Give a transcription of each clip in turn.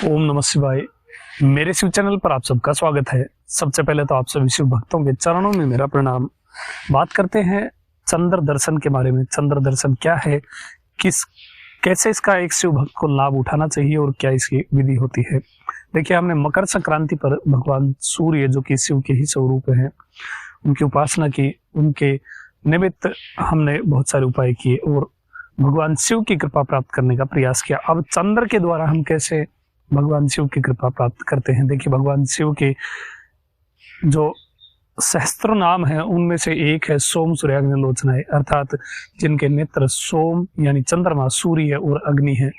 ओम नमः शिवाय। मेरे शिव चैनल पर आप सबका स्वागत है। सबसे पहले तो आप सभी शिव भक्तों के चरणों में मेरा प्रणाम। बात करते हैं चंद्र दर्शन के बारे में। चंद्र दर्शन क्या है, कैसे इसका एक शिव भक्त को लाभ उठाना चाहिए और क्या इसकी विधि होती है। देखिए, हमने मकर संक्रांति पर भगवान सूर्य जो कि शिव के ही स्वरूप हैं, उनकी उपासना की, उनके निमित्त हमने बहुत सारे उपाय किए और भगवान शिव की कृपा प्राप्त करने का प्रयास किया। अब चंद्र के द्वारा हम कैसे भगवान शिव की कृपा प्राप्त करते हैं। देखिए, भगवान शिव के जो सहस्त्र नाम है उनमें से एक है सोम सूर्याग्नि लोचनाय, अर्थात जिनके नेत्र सोम यानी चंद्रमा, सूर्य और अग्नि है।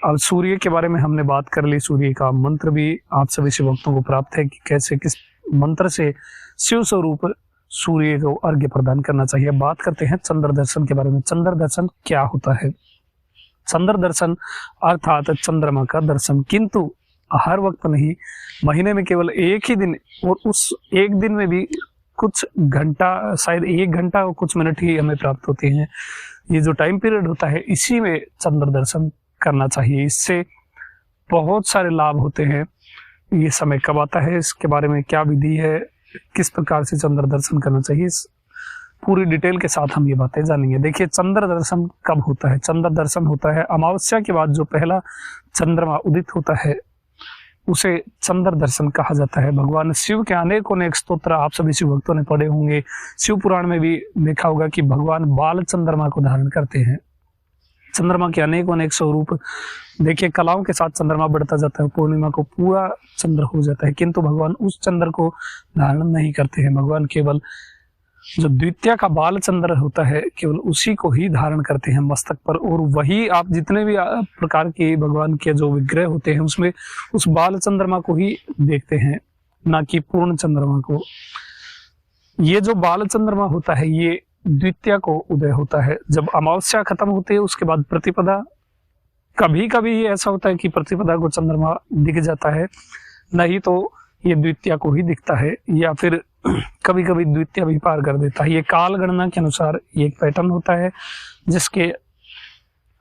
अब सूर्य के बारे में हमने बात कर ली। सूर्य का मंत्र भी आप सभी शिव भक्तों को प्राप्त है कि कैसे किस मंत्र से शिव स्वरूप सूर्य को अर्घ्य प्रदान करना चाहिए। बात करते हैं चंद्र दर्शन के बारे में। चंद्र दर्शन क्या होता है? चंद्र दर्शन अर्थात चंद्रमा का दर्शन, किंतु हर वक्त नहीं, महीने में केवल एक ही दिन, और उस एक दिन में भी कुछ घंटा, शायद 1 घंटा और कुछ मिनट ही हमें प्राप्त होते हैं। ये जो टाइम पीरियड होता है, इसी में चंद्र दर्शन करना चाहिए। इससे बहुत सारे लाभ होते हैं। ये समय कब आता है, इसके बारे में क्या विधि है, किस प्रकार से चंद्र दर्शन करना चाहिए, इस पूरी डिटेल के साथ हम ये बातें जानेंगे। देखिए, चंद्र दर्शन कब होता है? चंद्र दर्शन होता है अमावस्या के बाद जो पहला चंद्रमा उदित होता है, उसे चंद्र दर्शन कहा जाता है। भगवान शिव के अनेक स्तोत्र आप सभी शिव भक्तों ने पढ़े होंगे। शिव पुराण में भी देखा होगा कि भगवान बाल चंद्रमा को धारण करते हैं। चंद्रमा के अनेक स्वरूप, देखिए, कलाओं के साथ चंद्रमा बढ़ता जाता है, पूर्णिमा को पूरा चंद्र हो जाता है, किंतु भगवान उस चंद्र को धारण नहीं करते हैं। भगवान केवल जो द्वितीय का बाल चंद्र होता है, केवल उसी को ही धारण करते हैं मस्तक पर। और वही आप जितने भी प्रकार के भगवान के जो विग्रह होते हैं, उसमें उस बाल चंद्रमा को ही देखते हैं, ना कि पूर्ण चंद्रमा को। ये जो बाल चंद्रमा होता है, ये द्वितीय को उदय होता है। जब अमावस्या खत्म होती है, उसके बाद प्रतिपदा, कभी कभी ऐसा होता है कि प्रतिपदा को चंद्रमा दिख जाता है, नहीं तो ये द्वितीय को ही दिखता है, या फिर कभी कभी द्वितीय भी पार कर देता है। ये काल गणना के अनुसार ये एक पैटर्न होता है, जिसके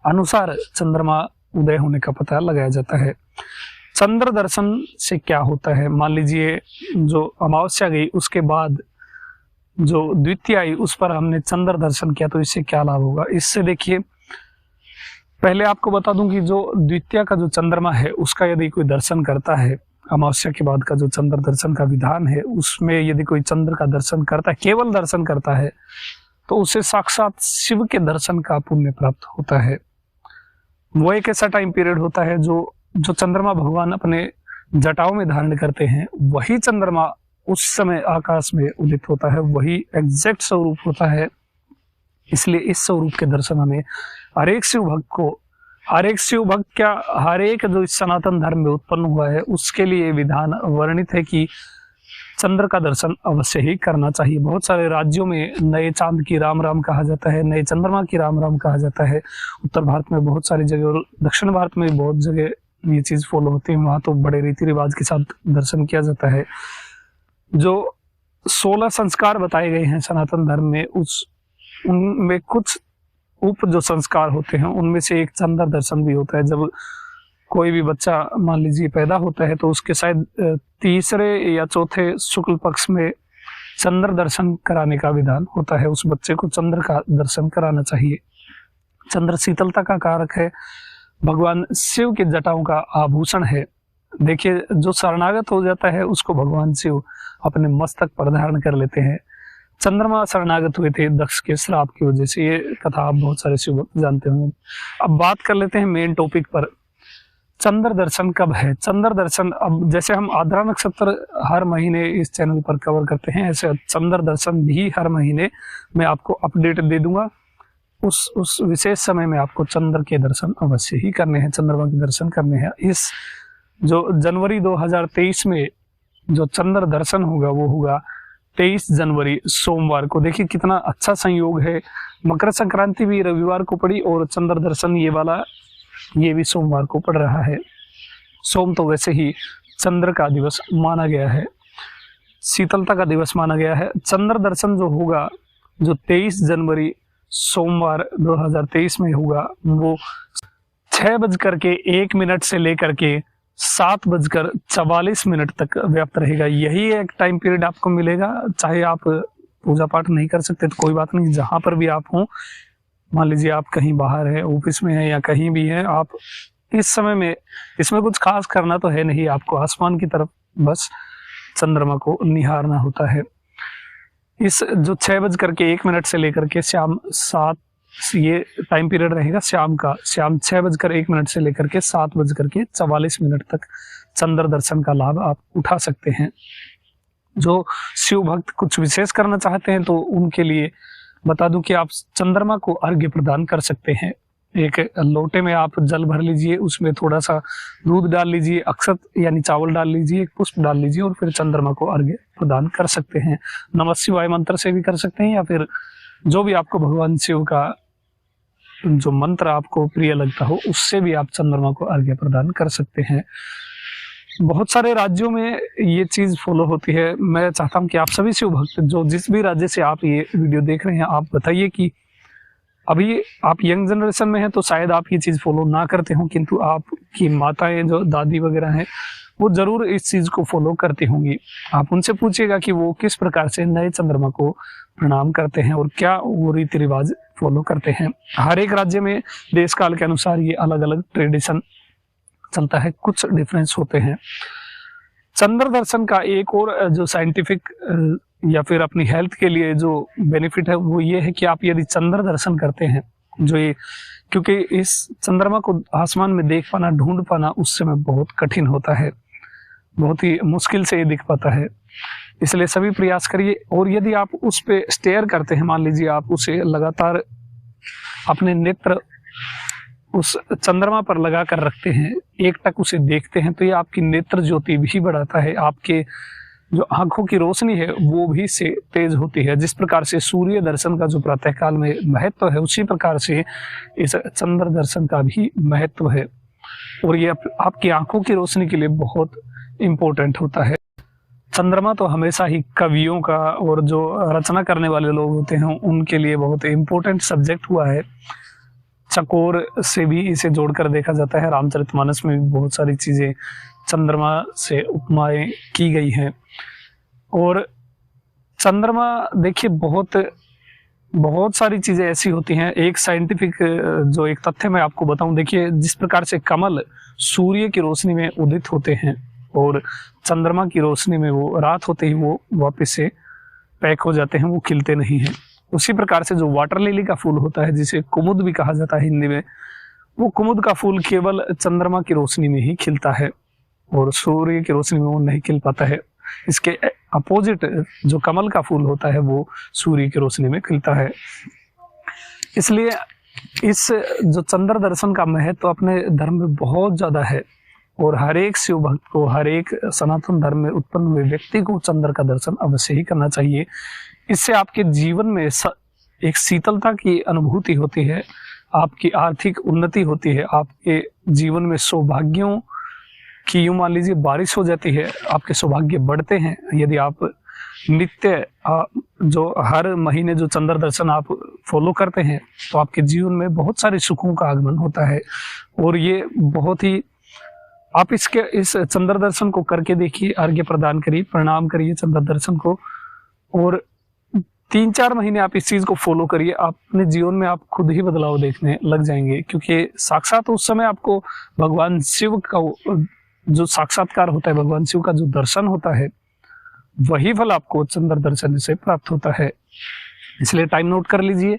अनुसार चंद्रमा उदय होने का पता लगाया जाता है। चंद्र दर्शन से क्या होता है? मान लीजिए जो अमावस्या गई, उसके बाद जो द्वितीय आई, उस पर हमने चंद्र दर्शन किया, तो इससे क्या लाभ होगा? इससे देखिए, पहले आपको बता दूं कि जो द्वितीय का जो चंद्रमा है, उसका यदि कोई दर्शन करता है, अमावस्या के बाद का जो चंद्र दर्शन का विधान है, उसमें यदि कोई चंद्र का दर्शन करता है, केवल दर्शन करता है, तो उसे साक्षात शिव के दर्शन का पुण्य प्राप्त होता है। वो एक ऐसा टाइम पीरियड होता है जो चंद्रमा भगवान अपने जटाओं में धारण करते हैं, वही चंद्रमा उस समय आकाश में उदित होता है, वही एग्जैक्ट स्वरूप होता है। इसलिए इस स्वरूप के दर्शन हमें हर एक शिव भक्त क्या, हर एक जो इस सनातन धर्म में उत्पन्न हुआ है, उसके लिए विधान वर्णित है कि चंद्र का दर्शन अवश्य ही करना चाहिए। बहुत सारे राज्यों में नए चांद की राम राम कहा जाता है, नए चंद्रमा की राम राम कहा जाता है। उत्तर भारत में बहुत सारी जगह और दक्षिण भारत में बहुत जगह ये चीज फॉलो होती है। वहां तो बड़े रीति रिवाज के साथ दर्शन किया जाता है। जो 16 संस्कार बताए गए हैं सनातन धर्म में, उनमें कुछ जो संस्कार होते हैं, उनमें से एक चंद्र दर्शन भी होता है। जब कोई भी बच्चा मान लीजिए पैदा होता है, तो उसके शायद तीसरे या चौथे शुक्ल पक्ष में चंद्र दर्शन कराने का विधान होता है। उस बच्चे को चंद्र का दर्शन कराना चाहिए। चंद्र शीतलता का कारक है, भगवान शिव के जटाओं का आभूषण है। देखिए, जो शरणागत हो जाता है, उसको भगवान शिव अपने मस्तक पर धारण कर लेते हैं। चंद्रमा शरणागत हुए थे दक्ष के श्राप की वजह से, ये कथा आप बहुत सारे शिव भक्त जानते होंगे। अब बात कर लेते हैं मेन टॉपिक पर, चंद्र दर्शन कब है? चंद्र दर्शन, अब जैसे हम आद्रा नक्षत्र हर महीने इस चैनल पर कवर करते हैं, ऐसे चंद्र दर्शन भी हर महीने मैं आपको अपडेट दे दूंगा। उस विशेष समय में आपको चंद्र के दर्शन अवश्य ही करने हैं, चंद्रमा के दर्शन करने हैं। इस जो जनवरी 2023 में जो चंद्र दर्शन होगा, वो होगा 23 जनवरी सोमवार को। देखिए कितना अच्छा संयोग है, मकर संक्रांति भी रविवार को पड़ी और चंद्र दर्शन ये वाला ये भी सोमवार को पड़ रहा है। सोम तो वैसे ही चंद्र का दिवस माना गया है, शीतलता का दिवस माना गया है। चंद्र दर्शन जो होगा, जो 23 जनवरी सोमवार 2023 में होगा, वो 6:01 से लेकर के 7:44 तक व्याप्त रहेगा। यही एक टाइम पीरियड आपको मिलेगा। चाहे आप पूजा पाठ नहीं कर सकते तो कोई बात नहीं, जहां पर भी आप हो, मान लीजिए आप कहीं बाहर है, ऑफिस में है या कहीं भी है, आप इस समय में, इसमें कुछ खास करना तो है नहीं, आपको आसमान की तरफ बस चंद्रमा को निहारना होता है। इस जो 6:01 से लेकर के शाम 7, ये टाइम पीरियड रहेगा शाम का, शाम 6:01 से लेकर के 7:44 तक चंद्र दर्शन का लाभ आप उठा सकते हैं। जो शिव भक्त कुछ विशेष करना चाहते हैं तो उनके लिए बता दूं कि आप चंद्रमा को अर्घ्य प्रदान कर सकते हैं। एक लोटे में आप जल भर लीजिए, उसमें थोड़ा सा दूध डाल लीजिए, अक्षत यानी चावल डाल लीजिए, एक पुष्प डाल लीजिए और फिर चंद्रमा को अर्घ्य प्रदान कर सकते हैं। नमः शिवाय मंत्र से भी कर सकते हैं, या फिर जो भी आपको भगवान शिव का जो मंत्र आपको प्रिय लगता हो उससे भी आप चंद्रमा को अर्घ्य प्रदान कर सकते हैं। बहुत सारे राज्यों में ये चीज फॉलो होती है। मैं चाहता हूं कि आप सभी शिव भक्त जो जिस भी राज्य से आप ये वीडियो देख रहे हैं, आप बताइए कि अभी आप यंग जनरेशन में हैं तो शायद आप ये चीज फॉलो ना करते हो, किंतु आपकी माताएं जो दादी वगैरह हैं वो जरूर इस चीज को फॉलो करती होंगी। आप उनसे पूछिएगा कि वो किस प्रकार से नए चंद्रमा को प्रणाम करते हैं और क्या वो रीति रिवाज फॉलो करते हैं। हर एक राज्य में देश काल के अनुसार ये अलग अलग ट्रेडिशन चलता है, कुछ डिफरेंस होते हैं। चंद्र दर्शन का एक और जो साइंटिफिक या फिर अपनी हेल्थ के लिए जो बेनिफिट है वो ये है कि आप यदि चंद्र दर्शन करते हैं, जो ये, क्योंकि इस चंद्रमा को आसमान में देख पाना, ढूंढ पाना उस समय बहुत कठिन होता है, बहुत ही मुश्किल से ये दिख पाता है, इसलिए सभी प्रयास करिए। और यदि आप उस पे स्टेयर करते हैं, मान लीजिए आप उसे लगातार अपने नेत्र उस चंद्रमा पर लगा कर रखते हैं, एक टक उसे देखते हैं, तो ये आपकी नेत्र ज्योति भी बढ़ाता है, आपके जो आंखों की रोशनी है वो भी से तेज होती है। जिस प्रकार से सूर्य दर्शन का जो प्रातः काल में महत्व है, उसी प्रकार से इस चंद्र दर्शन का भी महत्व है, और ये आपकी आंखों की रोशनी के लिए बहुत इम्पोर्टेंट होता है। चंद्रमा तो हमेशा ही कवियों का और जो रचना करने वाले लोग होते हैं उनके लिए बहुत इम्पोर्टेंट सब्जेक्ट हुआ है। चकोर से भी इसे जोड़कर देखा जाता है। रामचरितमानस में भी बहुत सारी चीजें चंद्रमा से उपमाएं की गई हैं। और चंद्रमा देखिए बहुत सारी चीजें ऐसी होती हैं। एक साइंटिफिक जो एक तथ्य मैं आपको बताऊं, देखिए जिस प्रकार से कमल सूर्य की रोशनी में उदित होते हैं और चंद्रमा की रोशनी में वो रात होते ही वो वापस से पैक हो जाते हैं, वो खिलते नहीं हैं। उसी प्रकार से जो वाटर लिली का फूल होता है, जिसे कुमुद भी कहा जाता है हिंदी में, वो कुमुद का फूल केवल चंद्रमा की रोशनी में ही खिलता है और सूर्य की रोशनी में वो नहीं खिल पाता है। इसके अपोजिट जो कमल का फूल होता है वो सूर्य की रोशनी में खिलता है। इसलिए इस जो चंद्र दर्शन का महत्व तो अपने धर्म में बहुत ज्यादा है और हर एक शिव भक्त को, हर एक सनातन धर्म में उत्पन्न हुए व्यक्ति को चंद्र का दर्शन अवश्य ही करना चाहिए। इससे आपके जीवन में एक शीतलता की अनुभूति होती है, आपकी आर्थिक उन्नति होती है, आपके जीवन में सौभाग्यों की, यूं मान लीजिए बारिश हो जाती है, आपके सौभाग्य बढ़ते हैं। यदि आप नित्य जो हर महीने जो चंद्र दर्शन आप फॉलो करते हैं तो आपके जीवन में बहुत सारे सुखों का आगमन होता है। और ये बहुत ही, आप इस चंद्र दर्शन को करके देखिए, अर्घ्य प्रदान करिए, प्रणाम करिए चंद्र दर्शन को, और 3-4 महीने आप इस चीज को फॉलो करिए, अपने जीवन में आप खुद ही बदलाव देखने लग जाएंगे। क्योंकि साक्षात उस समय आपको भगवान शिव का जो साक्षात्कार होता है, भगवान शिव का जो दर्शन होता है, वही फल आपको चंद्र दर्शन से प्राप्त होता है। इसलिए टाइम नोट कर लीजिए,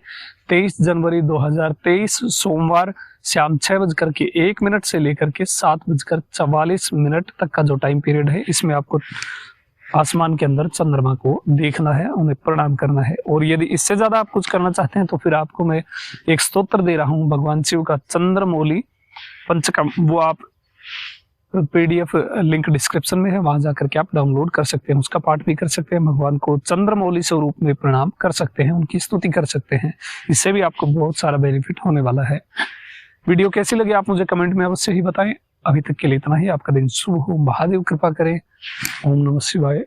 23 जनवरी 2023 सोमवार शाम 6:01 से लेकर के 7:44 तक का जो टाइम पीरियड है, इसमें आपको आसमान के अंदर चंद्रमा को देखना है, उन्हें प्रणाम करना है। और यदि इससे ज्यादा आप कुछ करना चाहते हैं तो फिर आपको मैं एक स्तोत्र दे रहा हूं भगवान शिव का, चंद्रमौली पंचकम, वो आप PDF लिंक डिस्क्रिप्शन में है, वहां जाकर के आप डाउनलोड कर सकते हैं, उसका पाठ भी कर सकते हैं, भगवान को चंद्रमौली स्वरूप में प्रणाम कर सकते हैं, उनकी स्तुति कर सकते हैं। इससे भी आपको बहुत सारा बेनिफिट होने वाला है। वीडियो कैसी लगी आप मुझे कमेंट में अवश्य ही बताएं। अभी तक के लिए इतना ही। आपका दिन शुभ हो, महादेव कृपा करें। ओम नमः शिवाय।